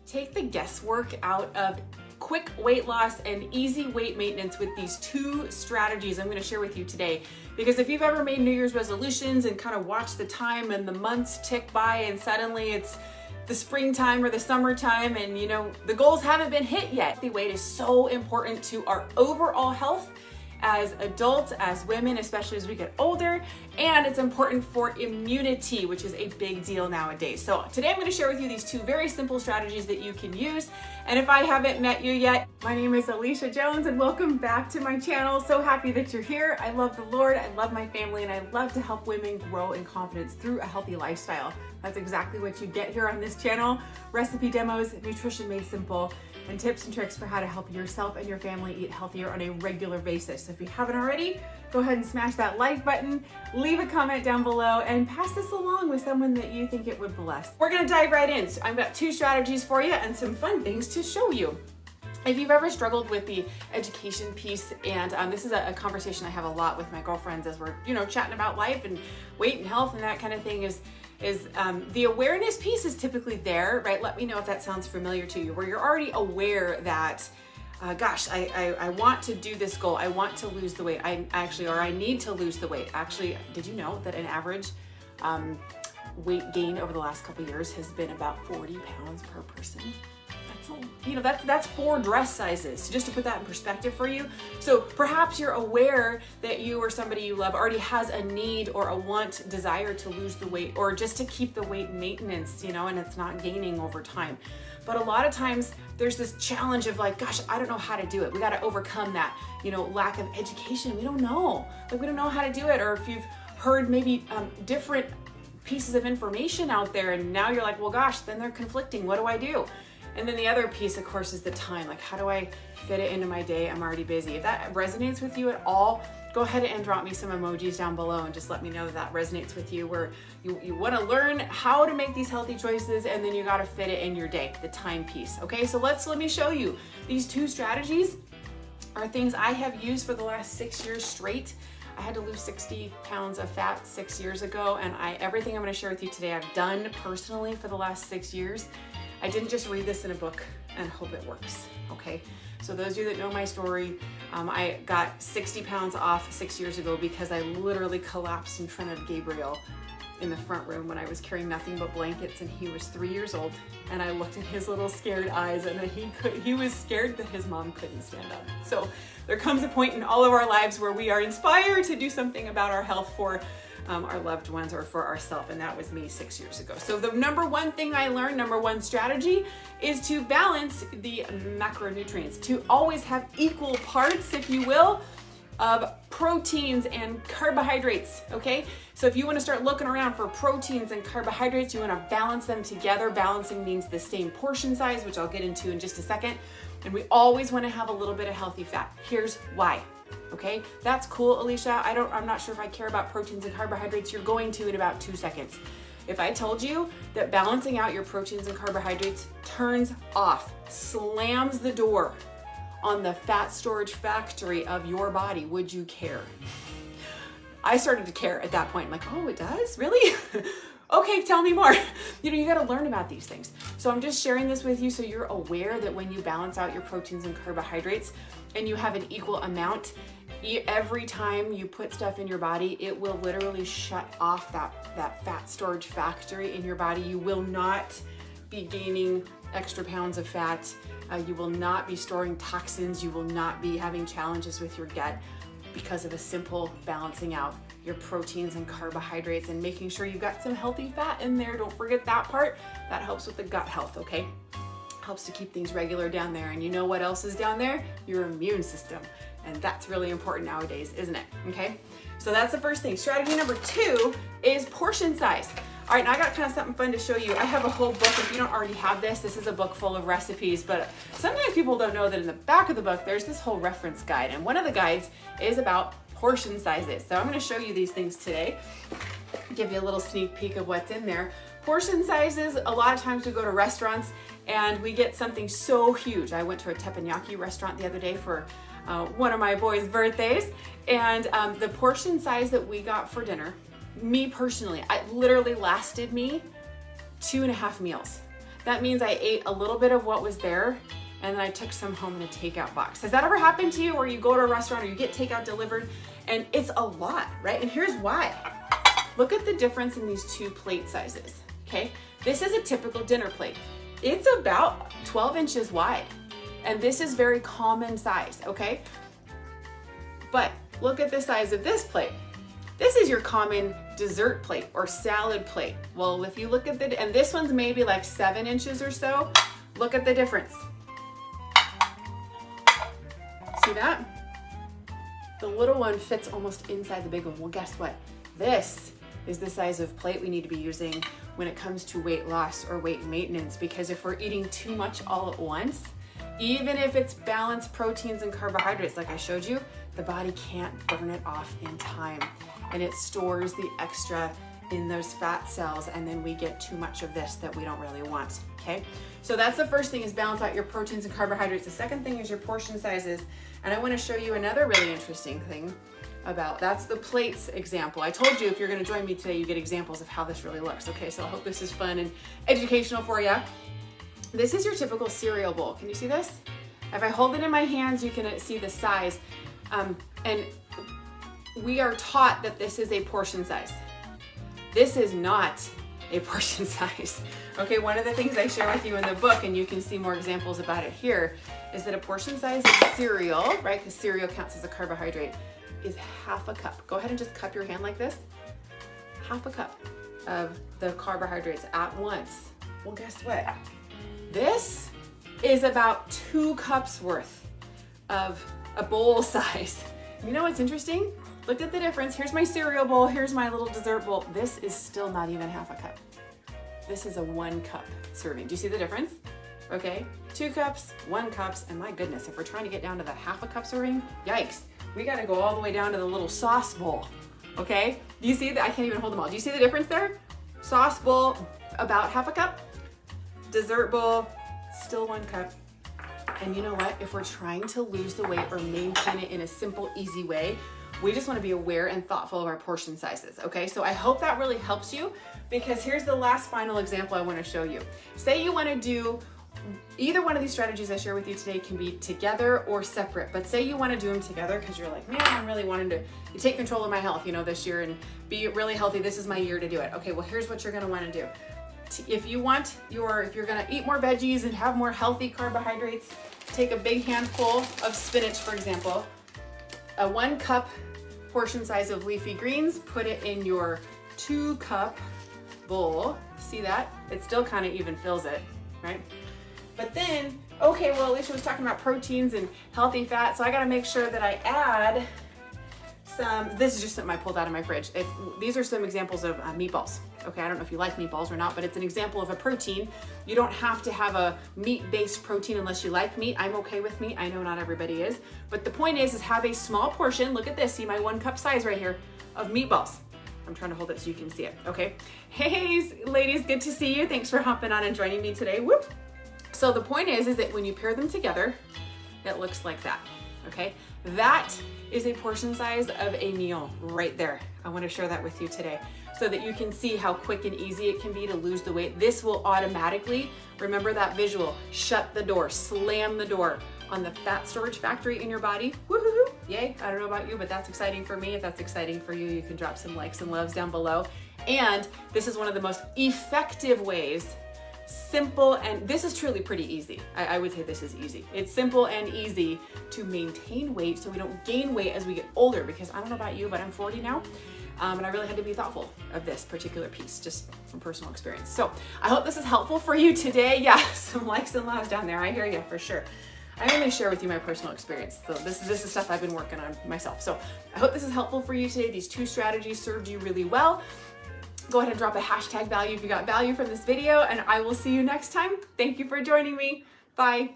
take the guesswork out of quick weight loss and easy weight maintenance with these two strategies I'm going to share with you today. Because if you've ever made New Year's resolutions and kind of watched the time and the months tick by and suddenly it's the springtime or the summertime and you know the goals haven't been hit yet. The weight is so important to our overall health as adults, as women, especially as we get older, and it's important for immunity, which is a big deal nowadays. So today I'm going to share with you these two very simple strategies that you can use. And if I haven't met you yet, my name is Alicia Jones and welcome back to my channel. So happy that you're here. I love the Lord, I love my family, and I love to help women grow in confidence through a healthy lifestyle. That's exactly what you get here on this channel. Recipe demos, nutrition made simple, and tips and tricks for how to help yourself and your family eat healthier on a regular basis. So if you haven't already, go ahead and smash that like button, leave a comment down below, and pass this along with someone that you think it would bless. We're gonna dive right in. So I've got two strategies for you and some fun things to show you. If you've ever struggled with the education piece, and this is a conversation I have a lot with my girlfriends as we're, chatting about life and weight and health and that kind of thing, is the awareness piece is typically there, right? Let me know if that sounds familiar to you, where you're already aware that, I want to do this goal. I want to lose the weight. I need to lose the weight. Actually, did you know that an average weight gain over the last couple of years has been about 40 pounds per person? That's 4 dress sizes. So just to put that in perspective for you. So perhaps you're aware that you or somebody you love already has a need or a desire to lose the weight, or just to keep the weight maintenance, and it's not gaining over time. But a lot of times there's this challenge of like, gosh, I don't know how to do it. We got to overcome that, lack of education. We don't know. We don't know how to do it. Or if you've heard maybe different pieces of information out there and now you're like, well, gosh, then they're conflicting. What do I do? And then the other piece, of course, is the time. Like, how do I fit it into my day? I'm already busy. If that resonates with you at all, go ahead and drop me some emojis down below and just let me know that resonates with you, where you want to learn how to make these healthy choices and then you got to fit it in your day, the time piece. Okay, so let me show you. These two strategies are things I have used for the last 6 years straight. I had to lose 60 pounds of fat 6 years ago, and everything I'm going to share with you today I've done personally for the last 6 years. I didn't just read this in a book and hope it works, okay? So those of you that know my story, I got 60 pounds off 6 years ago because I literally collapsed in front of Gabriel in the front room when I was carrying nothing but blankets, and he was 3 years old, and I looked at his little scared eyes, and he was scared that his mom couldn't stand up. So there comes a point in all of our lives where we are inspired to do something about our health for our loved ones or for ourselves, and that was me 6 years ago. So the number one thing I learned, number one strategy, is to balance the macronutrients, to always have equal parts, if you will, of proteins and carbohydrates, okay? So if you want to start looking around for proteins and carbohydrates, you want to balance them together. Balancing means the same portion size, which I'll get into in just a second. And we always want to have a little bit of healthy fat. Here's why. Okay, that's cool, Alicia. I'm not sure if I care about proteins and carbohydrates. You're going to in about 2 seconds. If I told you that balancing out your proteins and carbohydrates turns off, slams the door on the fat storage factory of your body, would you care? I started to care at that point. I'm like, oh, it does? Really? Okay, tell me more. You got to learn about these things. So I'm just sharing this with you so you're aware that when you balance out your proteins and carbohydrates and you have an equal amount, every time you put stuff in your body, it will literally shut off that fat storage factory in your body. You will not be gaining extra pounds of fat. You will not be storing toxins. You will not be having challenges with your gut because of a simple balancing out your proteins and carbohydrates and making sure you've got some healthy fat in there. Don't forget that part. That helps with the gut health, okay? Helps to keep things regular down there. And you know what else is down there? Your immune system. And that's really important nowadays, isn't it? Okay, so that's the first thing. Strategy number 2 is portion size. All right, now I got kind of something fun to show you. I have a whole book. If you don't already have this is a book full of recipes, but sometimes people don't know that in the back of the book, there's this whole reference guide. And one of the guides is about portion sizes. So I'm gonna show you these things today, give you a little sneak peek of what's in there. Portion sizes, a lot of times we go to restaurants and we get something so huge. I went to a teppanyaki restaurant the other day for one of my boys' birthdays, and the portion size that we got for dinner, me personally, it literally lasted me 2.5 meals. that means I ate a little bit of what was there and then I took some home in a takeout box. Has that ever happened to you where you go to a restaurant or you get takeout delivered and it's a lot, right? And here's why. Look at the difference in these two plate sizes, okay? This is a typical dinner plate. It's about 12 inches wide, and this is very common size, okay? But look at the size of this plate. This is your common dessert plate or salad plate. Well, if you look at and this one's maybe like 7 inches or so, look at the difference. See that? The little one fits almost inside the big one. Well, guess what? This is the size of plate we need to be using when it comes to weight loss or weight maintenance, because if we're eating too much all at once, even if it's balanced proteins and carbohydrates like I showed you, the body can't burn it off in time and it stores the extra in those fat cells, and then we get too much of this that we don't really want, okay? So that's the first thing, is balance out your proteins and carbohydrates. The second thing is your portion sizes, and I want to show you another really interesting thing about, that's the plates example. I told you if you're going to join me today, you get examples of how this really looks, okay? So I hope this is fun and educational for you. This is your typical cereal bowl. Can you see this? If I hold it in my hands, you can see the size. And we are taught that this is a portion size. This is not a portion size. Okay, one of the things I share with you in the book, and you can see more examples about it here, is that a portion size of cereal, right, because cereal counts as a carbohydrate, is half a cup. Go ahead and just cup your hand like this. Half a cup of the carbohydrates at once. Well, guess what? This is about 2 cups worth of a bowl size. You know what's interesting? Look at the difference. Here's my cereal bowl. Here's my little dessert bowl. This is still not even half a cup. This is a 1 cup serving. Do you see the difference? Okay, 2 cups, 1 cups, and my goodness, if we're trying to get down to the half a cup serving, yikes. We gotta go all the way down to the little sauce bowl, okay? Do you see that? I can't even hold them all. Do you see the difference there? Sauce bowl, about half a cup. Dessert bowl, still 1 cup. And you know what? If we're trying to lose the weight or maintain it in a simple, easy way, we just want to be aware and thoughtful of our portion sizes, okay? So I hope that really helps you, because here's the last final example I want to show you. Say you want to do either one of these strategies I share with you today, can be together or separate, but say you want to do them together because you're like, man, I'm really wanting to take control of my health, you know, this year and be really healthy. This is my year to do it. Okay, well, here's what you're going to want to do. If you're going to eat more veggies and have more healthy carbohydrates, take a big handful of spinach, for example, a 1 cup portion size of leafy greens, put it in your 2 cup bowl. See that? It still kind of even fills it, right? But then, okay, well, Alicia was talking about proteins and healthy fat, so I got to make sure that I add some, this is just something I pulled out of my fridge. These are some examples of meatballs. Okay, I don't know if you like meatballs or not, but it's an example of a protein. You don't have to have a meat-based protein unless you like meat. I'm okay with meat. I know not everybody is. But the point is have a small portion, look at this, see my 1 cup size right here, of meatballs. I'm trying to hold it so you can see it, okay? Hey, ladies, good to see you. Thanks for hopping on and joining me today. Whoop. So the point is that when you pair them together, it looks like that, okay? That is a portion size of a meal right there. I want to share that with you today so that you can see how quick and easy it can be to lose the weight. This will automatically, remember that visual, shut the door, slam the door on the fat storage factory in your body. Woohoo! Yay! I don't know about you, but that's exciting for me. If that's exciting for you, you can drop some likes and loves down below. And this is one of the most effective ways, simple, and this is truly pretty easy. I would say this is easy. It's simple and easy to maintain weight so we don't gain weight as we get older, because I don't know about you, but I'm 40 now. And I really had to be thoughtful of this particular piece, just from personal experience. So I hope this is helpful for you today. Yeah, some likes and loves down there. I hear you for sure. I only share with you my personal experience. So this is stuff I've been working on myself. So I hope this is helpful for you today. These 2 strategies served you really well. Go ahead and drop a hashtag value if you got value from this video, and I will see you next time. Thank you for joining me. Bye.